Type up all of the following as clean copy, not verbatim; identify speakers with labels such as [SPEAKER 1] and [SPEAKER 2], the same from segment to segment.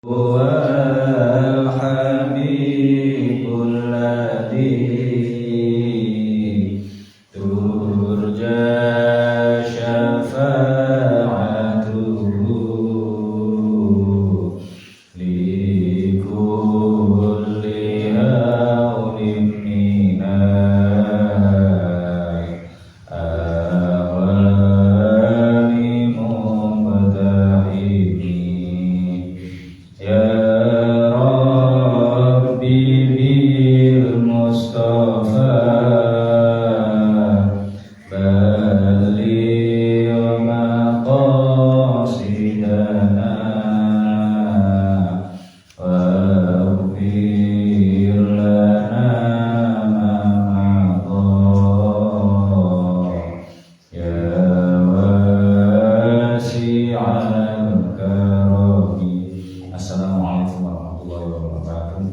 [SPEAKER 1] والحبيب الذي ترجى شفاعته لكل هول من الأهوال مبتعد يا ربي بالمصطفى بلغ مقاصدنا واغفر لنا ما مضى يا واسع الكرم. Assalamualaikum warahmatullahi wabarakatuh.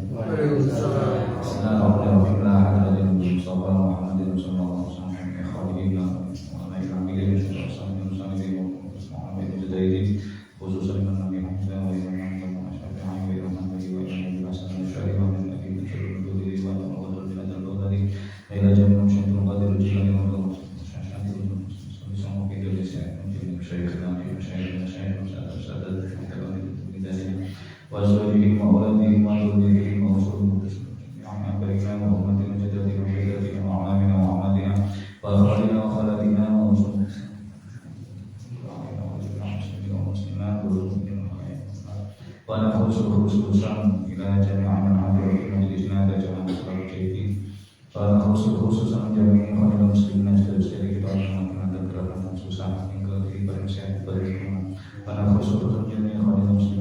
[SPEAKER 1] وزوجهم وأولادهم وذريتهم ورسولهم عن أبائنا وأمتنا وجداتنا وجداتنا وأعمامنا وأعمادنا وأخوالنا وخالاتنا ومسلمات ونخص خصوصا إلى جميع من حضر في مجلسنا هذا جميع أسرار الكيفين ونخص خصوصا جميع إخوان المسلمين sekali kita mengenal gerakan khususan hingga di persiapan berikutnya ونخص خصوصا جميع إخوان المسلمين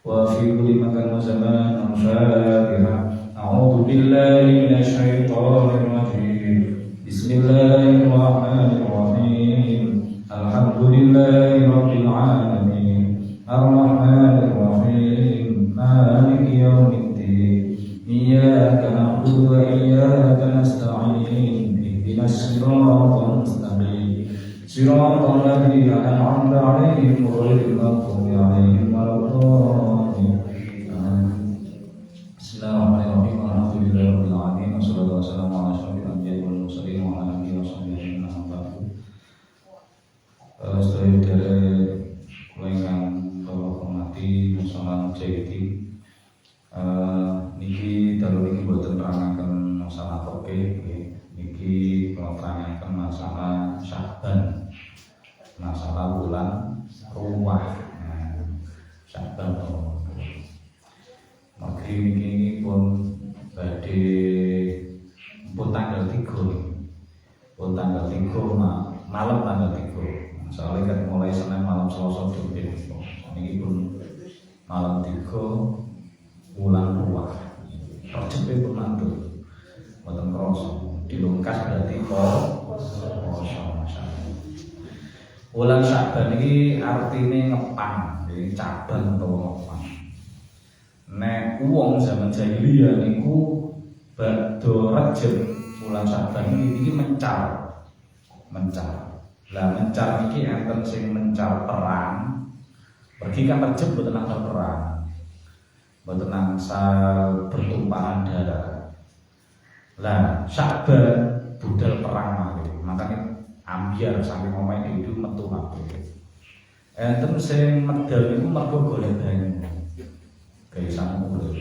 [SPEAKER 1] وفي كل مكان وزمان الفاتحة. أعوذ بالله من الشيطان الرجيم. بسم الله الرحمن الرحيم. الحمد لله رب العالمين الرحمن الرحيم مالك يوم الدين إياك نعبد وإياك نستعين اهدنا الصراط المستقيم صراط الذين أنعمت عليهم غير المغضوب عليهم ولا الضالين. Bismillahirrahmanirrahim. Alhamdulillahirabbil alamin wassalatu wassalamu ala asyrofil anbiya'i wal mursalin wa ala alihi washabbihi ajmain. Sedaya kula ingkang kula hormati salam JIT. Niki dalu niki boten nerangaken masalah fikih, niki kula terangaken masalah Sya'ban. Masalah bulan ruwah. Sya'ban Maghrib ini pun badhe pun tanggal 3 pun tanggal 3 malam tanggal 3 soalnya kan mulai Senin malam Selasa dipin ini pun malam 3 bulan ruwah percepe pun mantul boten krasa dilungkas berarti bulan Sya'ban ini artinya ngepang jadi cabang atau ngepang. Nek wong zaman jahiliyah niku badhe Rajab bulan Sya'ban iki mencar. Lah mencar iki enten sing mencar perang. Pergi kan Rajab boten nang perang. Boten nang bertumpahan darah. Lah Sya'ban budal perang malih. Makanya ambiar sampai ngomongin itu metu kabeh. Enten sing medal niku mergo golek banyu. Kayak sama mulut.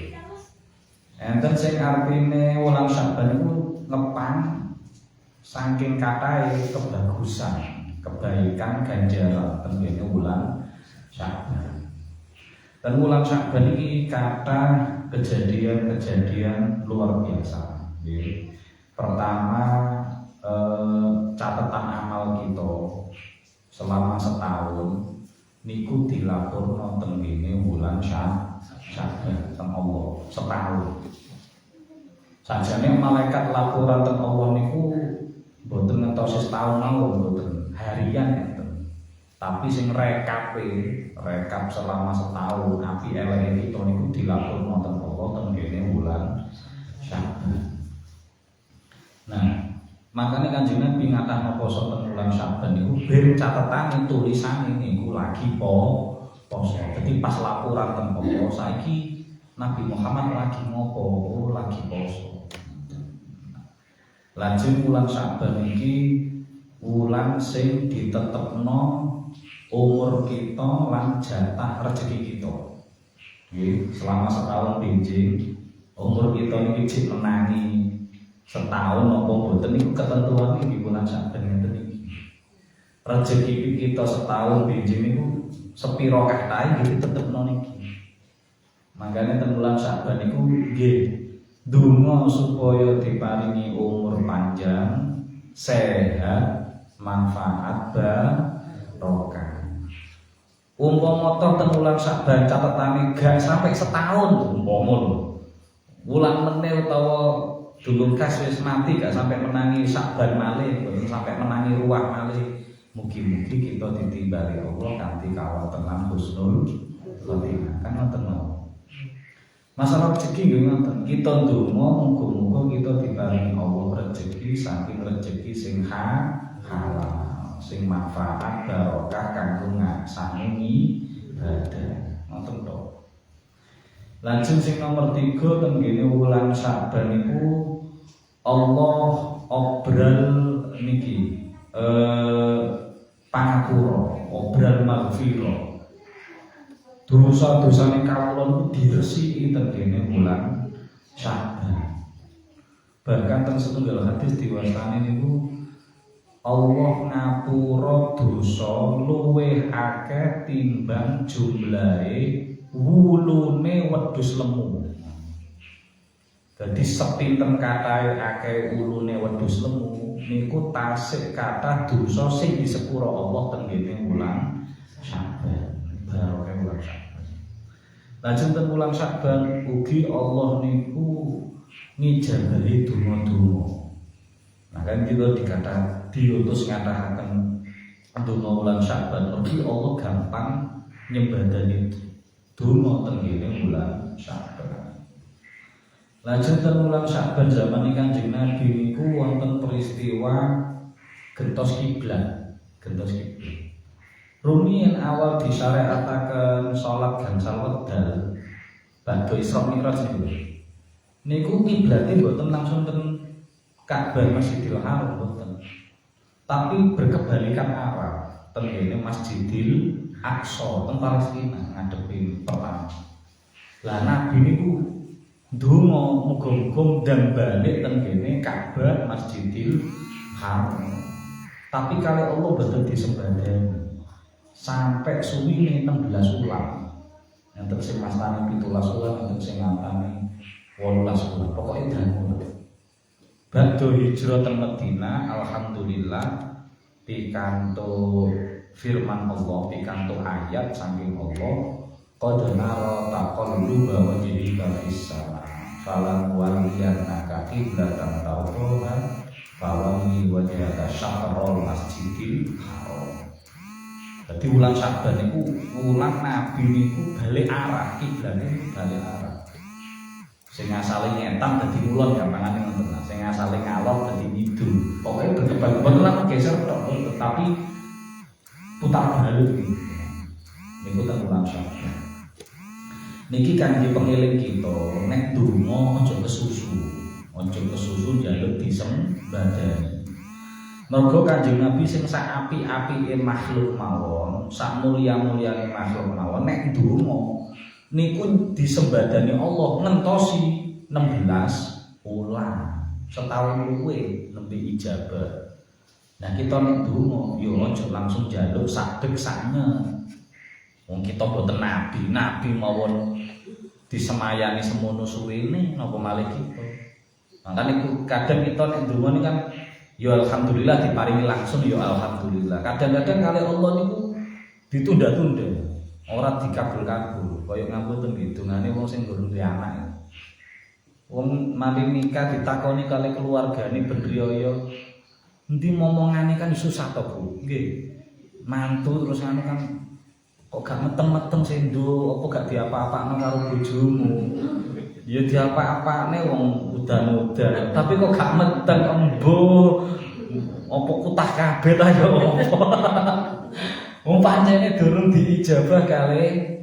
[SPEAKER 1] Enten sing artine wulan Sya'ban niku ngepang saking katahe kebagusan, kebaikan ganjaran tengene wulan Sya'ban. Dan wulan Sya'ban iki kata kejadian-kejadian luar biasa. Pertama catatan amal kita selama setahun niku dilaporno tengene wulan Sya'ban teng Allah setahun. Sajane malaikat laporan teng Allah niku boten ngentosi setahun mawon boten, harian enten. Tapi sing rekap selama setahun api eleke kita niku dilaporno teng Allah tengene wulan Sya'ban. Nah, Makanya Kanjeng Nabi ngatahno poso teng wulan Syaban niku ben catetane tulisane niku lagi poso. Jadi pas laporan teng poso saiki Nabi Muhammad lagi ngopo, lagi poso. Lajeng wulan Syaban iki wulan sing ditetepno umur kita lan jatah rezeki kita. Nggih, selama setahun benjing umur kita niki cek menangi setahun apa mboten niku ketentuan iki bulan Syaban ngeten iki. Rezeki kita setahun benjing niku sepiro kathah iki tetepno niki. Mangkane teng bulan Syaban niku nggih donga supaya diparingi umur panjang, sehat, manfaat barokah. Umpama teng bulan Syaban catetane gak sampai setahun umpama lho. Wulan meneh utawa dulur kas wis mati gak sampai menangi Syaban malih, boten sampai menangi ruwah malih. Mugi-mugi kita ditimbali Allah kanthi kawatenan husnul khotimah. Kan ngoten mawon. Masalah rezeki nggih ngoten. Kita ndonga muga-muga kita diparingi Allah rezeki saking rezeki sing halal, sing manfaat barokah kanggo ngaksani ibadah. Ngoten to. Lajeng sing nomor 3 teng ngene wulan Syaban niku Allah obral niki pangapura, obral maghfirah. Dosa-dosane kawula niku diresiki teng ngene wulan Syaban. Bahkan teng setunggal hadis diwastani niku Allah ngapura dosa luwih akeh timbang jumlahe wulune wedhus lemu. Jadi sepinten katahe akeh wulune wedhus lemu niku tasik kathah dosa sing disepura Allah teng ngene wulan Syaban. Barokah wulan Syaban. Lajeng teng wulan Syaban ugi Allah niku ngijabahi donga-donga. Nah kan kita diutus ngatahaken donga wulan Syaban ugi Allah gampang nyembadani donga teng ngene wulan Syaban. Lajeng teng wulan Syaban zaman Kanjeng Nabi niku wonten peristiwa gentos kiblat, Rumiyin awal disyariataken salat gansal wedal badhe Isra Mi'raj niku kiblate mboten langsung teng Ka'bah Masjidil Haram mboten. Tapi berkebalikan arah teng ngene Masjidil Aqsa teng Palestina ngadepi perang. Lah Nabi niku ndonga muga-muga ndang balik teng kene Ka'bah Masjidil Haram. Tapi kalau Allah betul disembadani sampai suwine 16 ulang. Yang terus mastane 17 ulang, yang terus ngantane 18 ulang. Pokoke dangu. Badhe hijrah teng Madinah, alhamdulillah pikantuk firman Allah, pikantuk ayat saking Allah, qad nara taqalluba wajhika fis sama falan waliyannaka qiblatan tardhaha fawalli wajhaka syatrul masjidil haram. Jadi wulan Syaban niku wulan Nabi niku balik arah, kiblate niku balik arah. Sing asale nyetan dadi kulon gampangane ngoten. Sing asale ngalor dadi ngidul. Pokoke berkebal-kebal lan geser tok, tapi putar balik iki. Niku teng wulan Syaban. Niki kangge pengeling kita, nek donga aja kesusu. Aja kesusu njaluk disembadani. Mergo Kanjeng Nabi sing sak apik-apike makhluk mawon, sak mulya-mulyane makhluk mawon nek donga niku disembadani Allah ngentosi 16 ulang. Setahun luwe nembe ijabah. Nah kita nek donga yo aja langsung njaluk sak dek saknya. Wong kita boten nabi mawon disemayani semono suwene napa malih kita. Makane kadang kita nek donga niku kan ya alhamdulillah diparingi langsung ya alhamdulillah. Kadang-kadang kali Allah niku ditunda-tunda, ora dikabul-kabul. Kaya ngapunten hitungane wong sing durung duwe anak. Wong mari nikah ditakoni kali keluargane ben riyaya. Endi momongane kan susah to, Bu. Nggih. Mantu terus anu kan kok gak meteng-meteng sendo, apa gak diapa-apakno karo bojomu. Ya diapa-apakne wong udan-udan, tapi kok gak meteng embo apa kutah kabeh ta ya apa. Wong pancene durung diijabah kalih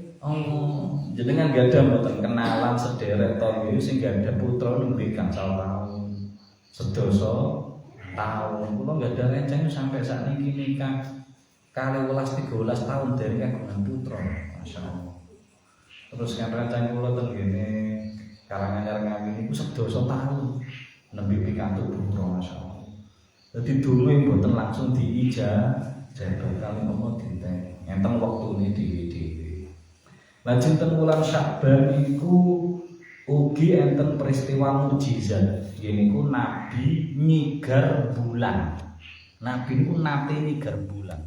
[SPEAKER 1] jenengan gadah mboten kenalan sedherek to nggih sing gadah putra nembe gangsal taun. Sedasa taun kula gadah renceng sampai sakniki nikah 12-13 tahun dari kagungan putra. Masyaallah. Terus kan renceng kula ten ngene kalangan nyar-nyar niku sedasa taun nembe pikantuk putra masyaallah. Dadi dulu mboten langsung diijabah kali nopo dinten. Enten wektune dhewe-dhewe. Lajeng ten wulan Sya'ban iku ugi enten peristiwa mukjizat. Yaiku Nabi nyigar bulan. Nabi niku nate nyigar bulan.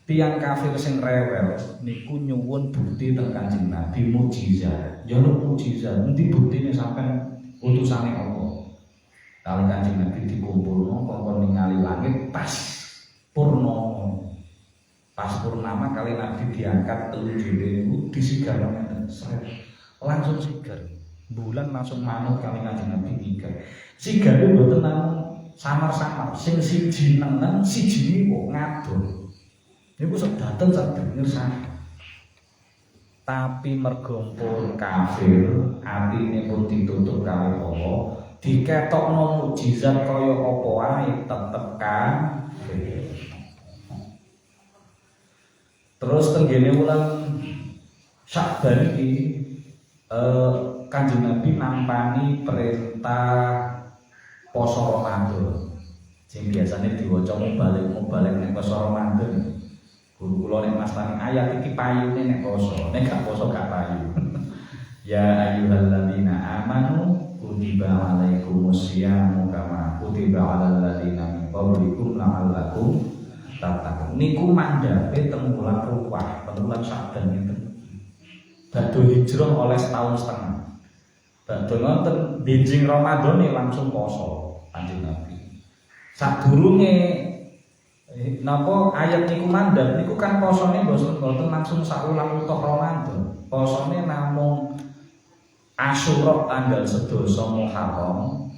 [SPEAKER 1] Tiang kafir sing rewel niku nyuwun bukti teng Kanjeng Nabi mukjizat. Ya lho mukjizat, endi buktine sampean utusane apa? Kali Kanjeng Nabi dikumpulno kongkon ningali langit pas purnomo. Pas purnama kali Nabi diangkat telunjure niku disigar ngeten sret. Langsung sigar. Bulan langsung manut kali Kanjeng Nabi nyigar. Sigare mboten namung samar-samar, sing siji nengen, siji niku ngadul. Niku sedaten saged ngersani. Tapi mergo pun kafir, atine pun ditutup kali Allah, diketokno mukjizat kaya apa wae tetep kafir. Terus tenggene wulan Sya'ban iki Kanjeng Nabi nampani perintah poso Ramadan. Sing biasane diwaca mubalik nek poso Ramadan. Guru kula nek mastani ayat iki payune nek poso, nek gak poso gak payu. Ya ayyuhalladzina amanu kutiba alaikumusyamu kama kutiba alal ladzina min qablikum la'allakum tattaqun. Niku mandhape teng wulan Ruwah, wulan Sya'ban niku. Badhe hijrah oleh setahun setengah. Badhe ngoten benjing Ramadan langsung poso Kanjeng Nabi. Sadurunge napa ayat niku mandhap niku kan posone mboten langsung saulang utuh Ramadan. Posone namung Asyura tanggal 11 Muharram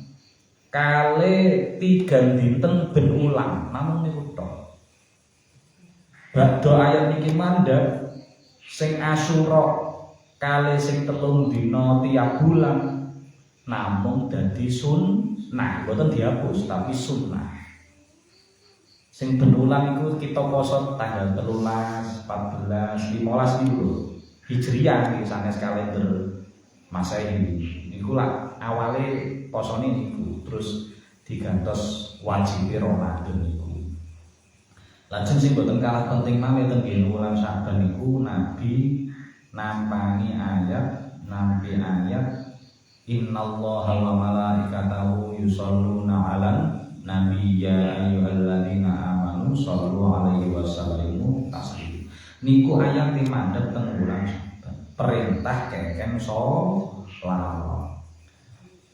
[SPEAKER 1] kali 3 dinten ben ulang namung niku tok. Badhe ayat niki mandhap sing Asyura kali sing 3 dina tiap bulan namung dadi sunnah, mboten dihapus tapi sunnah. Sing ben ulang iku kita poso tanggal 13, 14, 15 niku lho. Hijriah iki sanes kalender Masehi. Niku lah awale posone niku terus digantos wajib Ramadan niku. Lajeng sing boten kalah penting mawon teng wulan Sya'ban niku Nabi nampani ayat innallaha wa malaikatahu yusholluna 'alan nabiyya ayyuhalladzina amanu shollu 'alaihi wasallimu taslima. Niku ayat mandhap teng wulan Sya'ban. Perintah keken sholawat.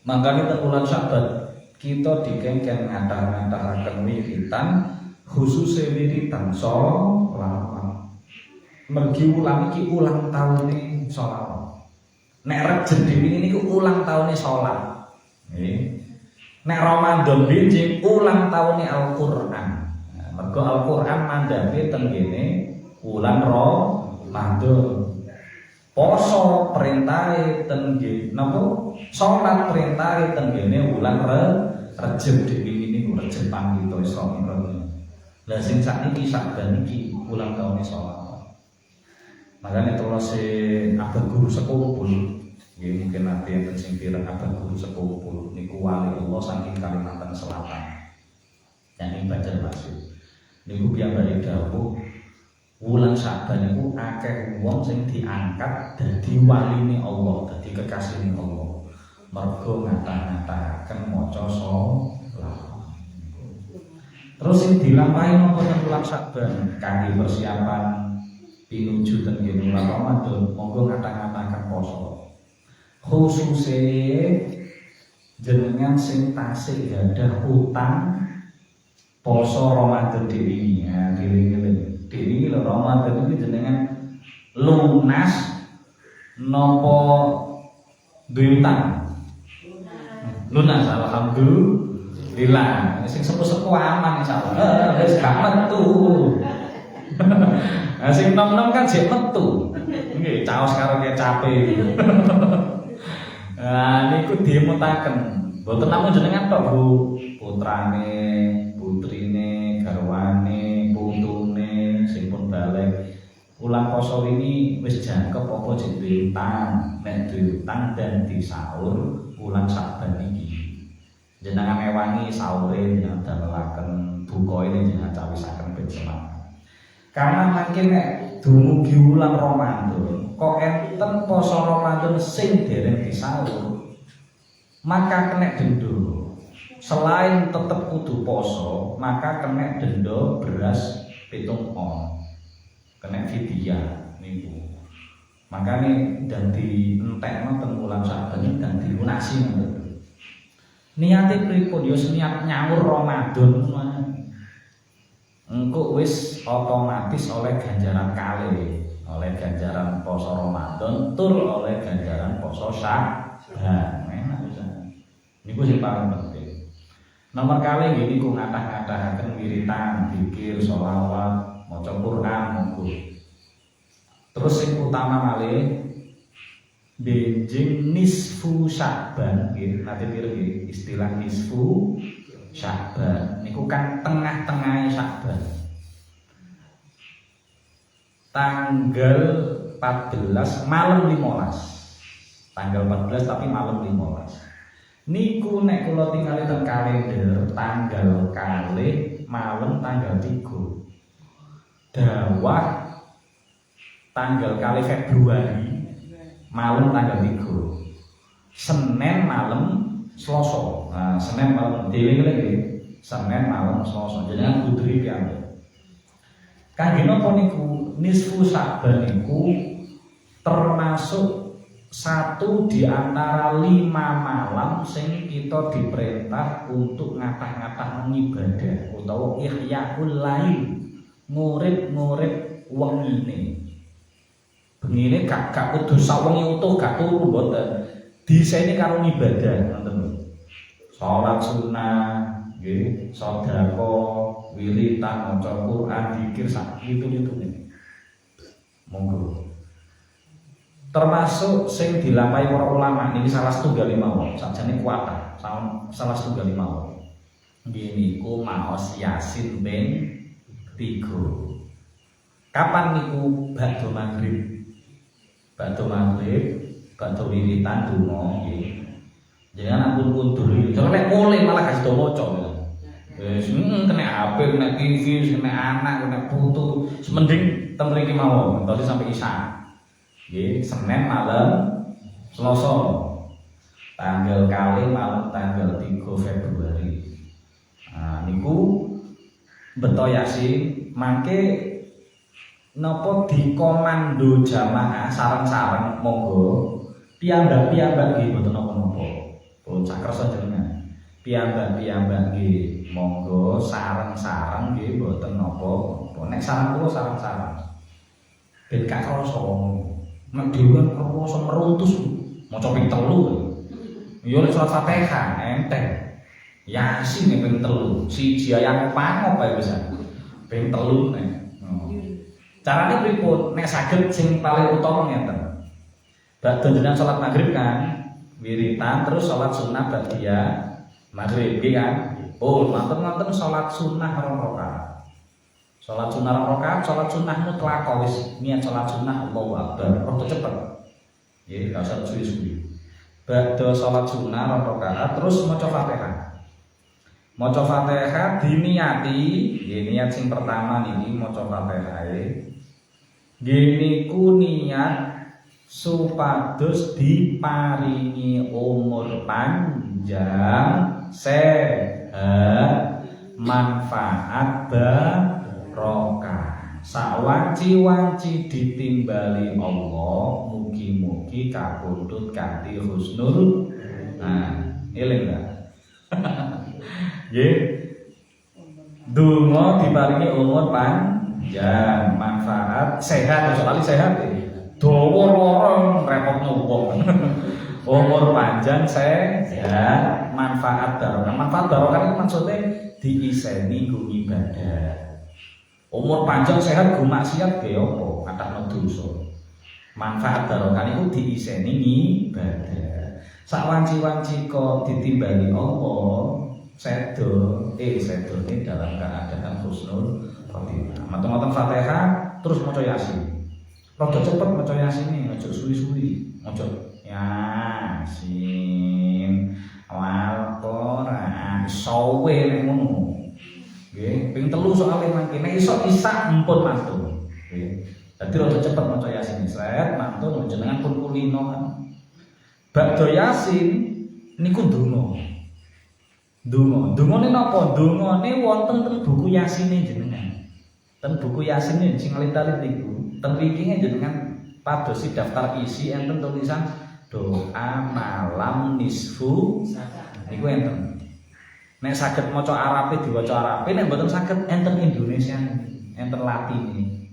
[SPEAKER 1] Mangkane teng wulan Sya'ban kita dikengken ngathah-ngathahaken wiritan khususe wiritan sholawat. Mergi wulan iki ulang taune sholawat. Nek Rejeb dhewe niku ulang taune salat. Nggih. Nek Ramadan benjing ulang taune Al-Qur'an. Mergo Al-Qur'an mandhape teng kene wulan Ramadan. Poso perintahe teng kene napa? Salat perintahe teng kene wulan Rejeb dhewe niku Rejeb Pangito Isra Mi'raj. Lah sing sakniki Sya'ban iki ulang taune salat. Makanya terus abad guru sekumpul, ya mungkin nanti yang sing pirang abad guru sekumpul niku wali Allah saking Kalimantan Selatan, yang ini Banjarmasin. Niku piyambake dawuh wulan Sya'ban niku akeh wong sing diangkat dadi waline Allah, dadi kekasihane Allah. Mergo ngata-ngataken maca sholawat. Terus sing dilampahi napa teng wulan Sya'ban kangge persiapan pinuju ten bulan Ramadan monggo ngata-ngatakan poso. Khususe jenengan sing tasih gadah utang poso Ramadan dhewe ya dhewe-dhewe. Dhewe lho Ramadan iki jenengan lunas napa duwe utang? Lunas alhamdulillah. Hilang. Sing sepuh-sepuh aman insyaallah. Wis gak metu. Nah sing nom-nom kan jek metu. Nggih, caos karo kecape. Nah niku dimutaken. Mboten namung jenengan tok, Bu. Putrane, putrine, garwane, putune sing pun balik. Ulang poso ini wis jangkep apa jek duwe utang. Nek duwe utang dan disaur ulang Saban iki. Jenengan ewangi sahure jenengan damelaken buka ini jenengan cawisaken ben semangat. Karena makin nek dumugi wulan Ramadan, kok enten poso Ramadan sing dereng disaur, maka kena denda. Selain tetep kudu poso, maka kena denda beras 7 on. Kena fidyah niku. Makane dan dientekno teng wulan Saban dan dilunasi ngoten. Niate pripun ya niat nyaur Ramadan ngono. Engko wis otomatis oleh ganjaran kali, oleh ganjaran poso Ramadan, tur oleh ganjaran poso Syaban. Enak bisa. Niku sing paling penting. Nomor kali gini ku ngatah-ngatahaken wiritan, zikir, sholawat, maca Quran monggo. Terus sing utama malih benjing nisfu Syaban nggih, nanti piro nggih istilah nisfu Syaban niku kan tengah-tengah Syaban. Tanggal 14 malam 15. Tanggal 14 tapi malam 15. Niku nek kula tingali teng kalender tanggal kalih malam tanggal 3. Dawah tanggal kalih Februari malam tanggal 3. Senin malam Selasa. Nah, Senin malam dhewe lagi. Senin malam Selasa. Jenengan putri piambak. Kangge napa niku nisfu Syaban niku termasuk satu di antara 5 malam sing kita diperintah untuk ngatah-ngatah ibadah utawa ihyaul lail, ngurip-ngurip wengine. Bengine gak kudu sawengi utuh gak turu mboten. Diseni karo ibadah ngoten. Salat sunah, nggih, sedekah, wiritan, maca Quran, zikir sak itu-itune. Monggo. Termasuk sing dilampahi para ulama niki salah setunggal mawon, sakjane kuatah, salah setunggal mawon. Nggih niku maos Yasin ping 3. Kapan niku badhe maghrib? Badhe maghrib, badhe wiritan donga nggih. Jangan ampun kundur iki. Cara nek mulai malah gak sida maca. Wis kena HP, kena TV, kena anak, kena putu. Semending teng mriki mawon, entuk sampai isya. Nggih, Senin malam Selasa. Tanggal kali malam tanggal 3 Februari. Nah, niku beto Yasin mangke napa dikomando jamaah sareng-sareng monggo piyambak-piyambak nggih mboten napa-napa. Pun sakersa jenengan. Piyambak-piyambak nggih monggo sareng-sareng nggih mboten napa-napa. Nek sareng kula sareng-sareng. Ben gak krasa ngono. Nek dhewe krasa meruntus maca ping 3. Ya nek surat Fatihah enteng. Yasin ping 3. Siji ayat pangop bae bisa. Ping 3 nek. Carane pripun? Nek saged sing paling utama ngeten. Badhe jenengan salat maghrib kan, wiritan terus salat sunah ba'diyah maghrib nggih kan? Oh, manten-manten salat sunah 2 rakaat. Salat sunah 2 rakaat, salat sunah mutlaq wis niat salat sunah Allahu Akbar, rada cepet. Nggih, gak usah suwi-suwi. Badhe salat sunah 2 rakaat terus maca Fatihah. Maca Fatihah diniati, nggih niat sing pertama niki maca Fatihah. Nggih niku niat supados diparingi umur panjang, sehat, manfaat barokah. Sawanci-wanci ditimbali Allah, mugi-mugi kapundhut kanthi husnul. Nah, eling ta? Nggih. Donga diparingi umur panjang, manfaat, sehat, soalnya sehat dawa lara repotno wong. Umur panjang sehat, manfaat barokah. Manfaat barokah itu maksudnya diiseni nggo ibadah. Umur panjang sehat go maksiat ge opo? Kathah dosa. Manfaat barokah niku diiseni ibadah. Sak wanci-wanci kok ditimbali Allah, sedone dalam keadaan husnul khotimah. Mata-mata Fatihah terus maca Yasin. Rada cepet maca Yasin iki, aja suwi-suwi. Maca Yasin. Wal Qur'an sawe nek ngono. Nggih, ping 3 soalé mangke nek iso isak empun mantun. Nggih. Dadi rada cepet maca Yasin. Sret mantun jenengan pun kulino kan. Badha Yasin niku ndonga. Ndongane napa? Ndongane wonten ten buku Yasine jenengan. Ten buku Yasine sing alit-alit niku, ten mriki jenengan padosi daftar isi enten tulisan doa malam nisfu niku enten. Nek saged maca Arabe diwaca Arabe, nek mboten saged enten Indonesia, enten Latine.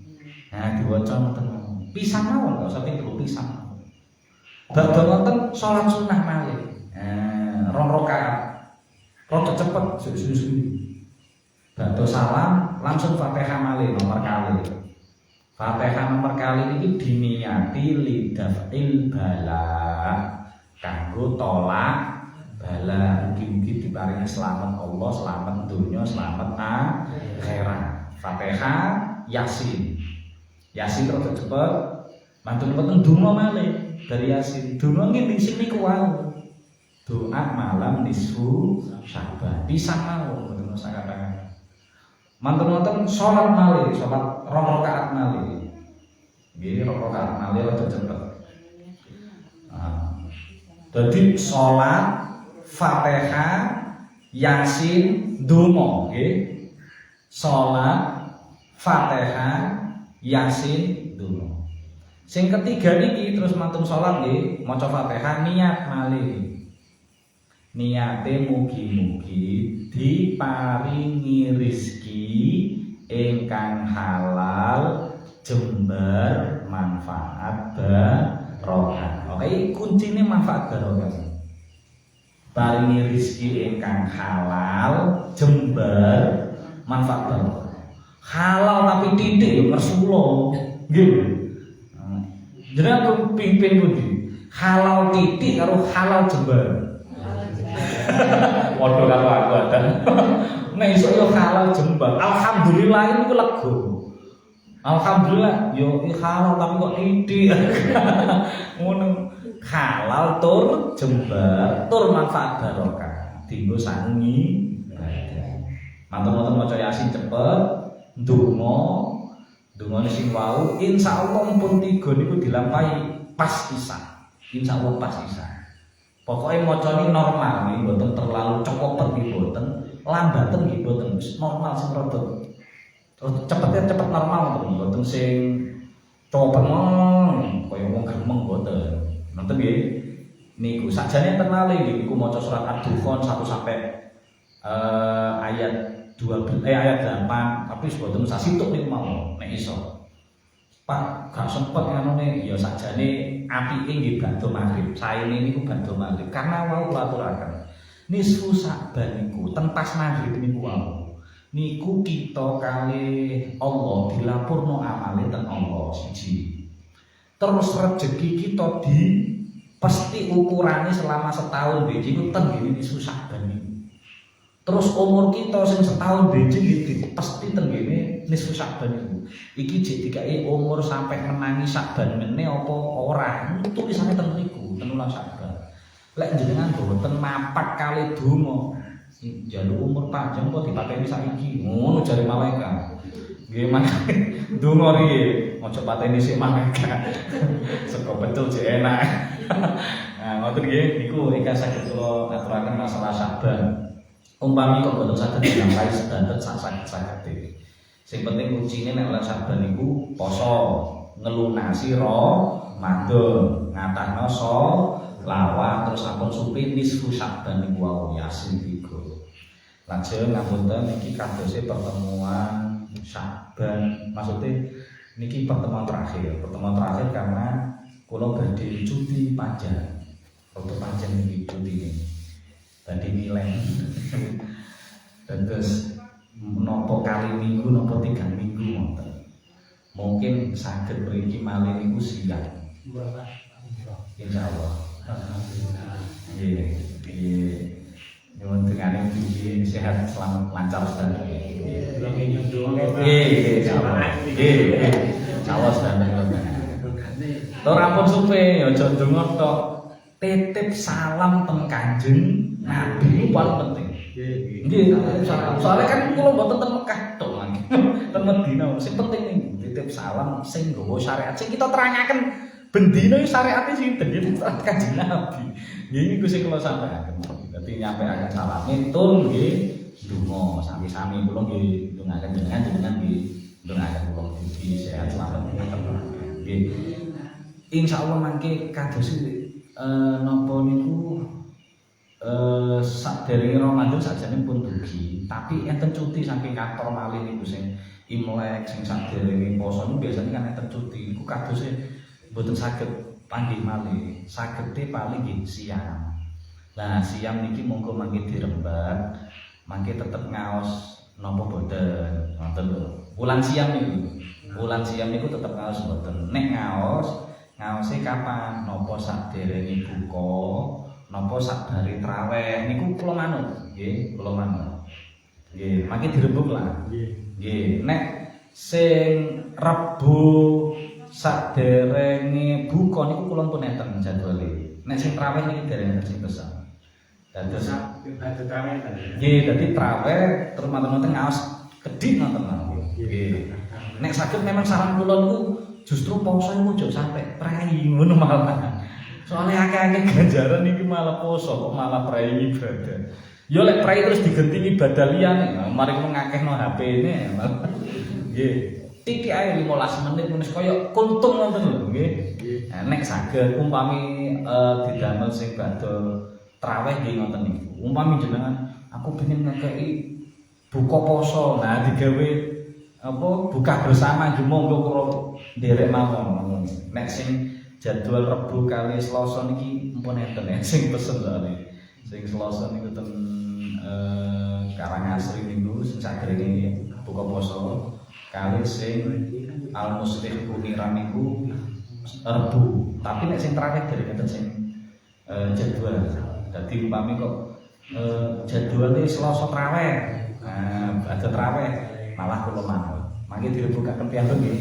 [SPEAKER 1] Nah, diwaca ngoten. Pisan mawon kok sampe pisang. Badhe wonten salat sunah malih. Rong rakaat. Rada cepet suwi-suwi. Badhe salam langsung Fatihah malih nomor kali. Fatihah nomor kali iki diniati lidafil bala. Kanggo tolak bala, mugi-mugi diparingi selamat Allah, selamat dunya, selamat akhirat. Fatihah, Yasin. Yasin rada cepet. Mantun-mantun donga malih dari Yasin. Donga ngene sing niku wae. Doa malam nisfu Sya'ban. Pisan mawon mboten usah katakan. Mantun-mantun salat malih, salat 2 rakaat malih. Nggih, 2 rakaat malih rada cepet. Dadi salat, Fatihah, Yasin, donga, nggih. Salat, Fatihah, Yasin, donga. Sing ketiga niki terus mantun salat nggih, maca Fatihah niat malih. Niate mugi-mugi diparingi rezeki ingkang halal, jembar, manfaat barokah. Oke, kuncine manfaat barokah. Paringi rezeki ingkang halal, jembar, manfaat barokah. Halal tapi titik yo ngersulo. Nggih. Jenengan pimpin pundi? Halal titik karo halal jembar. Waduh karo aku ada. Nek iso yo halal jembar. Alhamdulillah niku lega. Alhamdulillah yo halal tapi kok titik. Ngono. Halal tur jembar, tur manfaat barokah. Dienggo sangi ibadah. Mantun-mantun maca Yasin cepet, ndonga sing wau insyaallah pun 3 niku dilampahi pas isa. Insyaallah pas isa. Pokoknya macane normal nggih, mboten terlalu cepet nggih mboten, lambaten nggih mboten, wis normal sing rada. Cepet normal mboten sing cepet kaya wong gremeng mboten. Nonton nggih. Niku sakjane enten malih nggih niku maca surat Ad-Dukhan 1 sampai ayat 12 ayat 8, tapi mboten usah situk niku mau nek iso. Pak, gak sempet nganone ya sakjane apike nggih badhe magrib. Saene niku badhe magrib karena wau aturaken. Nisfu Sya'ban niku tentas magrib niku wau. Niku kita kalih Allah dilapurno amale ten Allah siji. Terus rezeki kita di pasti ukurane selama setahun beji niku ten ngene nisfu Sya'ban niku. Terus umur kita sing setahun beji nggih pasti ten ngene nisfu Sya'ban niku. Iki jek dikai umur sampai menangi Sya'ban meneh apa ora? Tulisane ten mriku, tenulan Sya'ban. Lek jenengan boten mapak kali donga, njaluk umur panjang kok dipateni saiki. Ngono jare malaikat. Nggih mangke donga riye, aja pateni sik malaikat. Seko betul jek enak. Nah, ngoten nggih niku ingkang saged kula aturaken masalah Sya'ban. Umpami kok boten saged dilampahi sedanten sak saged-sagede. Sing penting kuncine nek lan Sya'ban niku poso, ngelunasi Ramadan, ngatahno sholawat terus sampun supi nisfu Sya'ban niku wau Yasin 3. Lajeng ngapunten niki kadose pertemuan Sya'ban, maksudnya niki pertemuan terakhir karena kula badhe cuti panjang. Untuk panjang niki cuti ini. Tadi nilai. Terus nopo kali minggu nopo 3 minggu ngoten. Mungkin saged mriki malih niku siang. Insyaallah. Nggih, nyuwun dengane mugi sehat selamat lancar sedaya. Nggih, insyaallah. Nggih, insyaallah sedaya. Ora pun supe aja ndonga tok. Titip salam teng Kanjeng Nabi paling penting. Nggih, soalnya kan kula mboten teng Mekah tok lagi. Teng Madinah sing penting niku titip salam sing nggawa syariat. Sing kita terangaken bendina syariate sinten iki Kanjeng Nabi. Nggih niku sing kula sampaikan. Dadi nyampeaken salame tur nggih donga sami-sami kula nggih ndongaken jenengan nggih ndongaken kula mugi sehat selamat nggih. Insyaallah mangke kados napa niku saderenge Ramadan sakjane pun dugi, tapi enten cuti saking kantor malih niku sing Imlek sing saderenge poso niku biasane kan enten cuti. Niku kadose mboten saged panggih malih, sagede paling nggih siang. Nah, siang niki monggo mangke dirembat, mangke tetep ngaos napa boten. Ngoten lho. Wulan siang niku tetep ngaos boten. Nek ngaose kapan? Napa saderenge buka, napa sabare traweh niku kula manut, nggih, kula manut. Nggih, mangke dirembuk lah. Nggih, nek sing Rebo saderenge buka niku kula pun enten jadwale. Nek sing traweh niki dereng sing besar. Dados ibadah traweh kan. Nggih, dadi traweh terus manten-manten ngaos kedhik ngoten lho. Nggih. Nek saged memang saran kula niku justru poso niku ojo sampe prei ngono malah. Soalnya akeh-akeh ganjaran niki malah poso kok malah prei ibadah. Ya lek prei terus diganti ibadah liyane, mari ngono ngakehno HP-ne. Nggih. Titik ae 15 menit wis kaya kuntung ngoten lho, nggih. Nek saged umpami didamel sing badhe traweh nggih ngoten niku. Umpami jenengan aku pengen ngekeki buka poso, nah digawe apa buka bersama nggih monggo kula nderek mawon. Nek sing jadwal Rebo kali Selasa niki mpun enten sing pesen soalé. Sing Selasa niku ten Karangasri niku sing saderenge buka poso. Kali sing Al-Muslih Kuniran niku Rebo. Tapi nek sing traweh dereng enten sing jadwal. Dadi umpami kok jadwale Selasa traweh. Ada traweh malah kula manut. Mangke direbukaken piyambak nggih.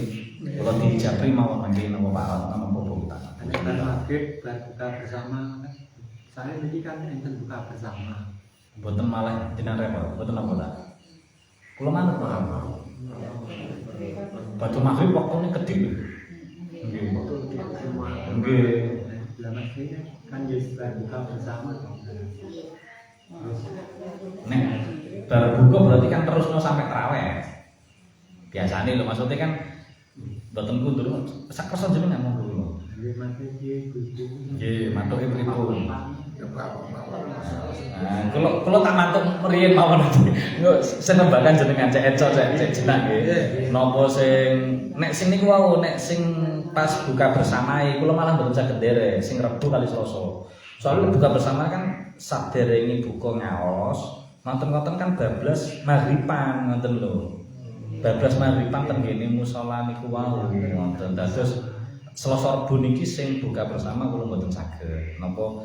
[SPEAKER 1] Kula dijabri mawon mangke napa Pak napa Bu.
[SPEAKER 2] Nek maghrib buka bersama kan. Saya niki kan enten buka bersama.
[SPEAKER 1] Mboten malah jenengan repot, mboten napa ta. Kula manut Pak. Badhe maghrib waktune kedhik. Nggih. Nggih.
[SPEAKER 2] Lah maghrib kan yes buka bersama.
[SPEAKER 1] Nek bar buka berarti kan terusno sampai traweh. Biasane lho maksudnya kan mboten kundur sak kersa jenengan monggo lho.
[SPEAKER 2] Nggih mate piye Gusti?
[SPEAKER 1] Nggih, matuke pripun? Nah, kula tak mantuk mriyen mawon iki. Engko senembakan jenengan cek eco cek jeneng nggih. Napa sing nek sing niku wau nek sing pas buka bersama kula malah mboten saged nderek sing Rebo kali Selasa. Soalnya buka bersama kan saderenge buka ngaos, nonton-nonton kan bablas maghriban ngoten lho. Bablas maghriban ten kene musala niku wau ngoten. Dados Selasa Rebo niki sing buka bersama kula mboten saged. Napa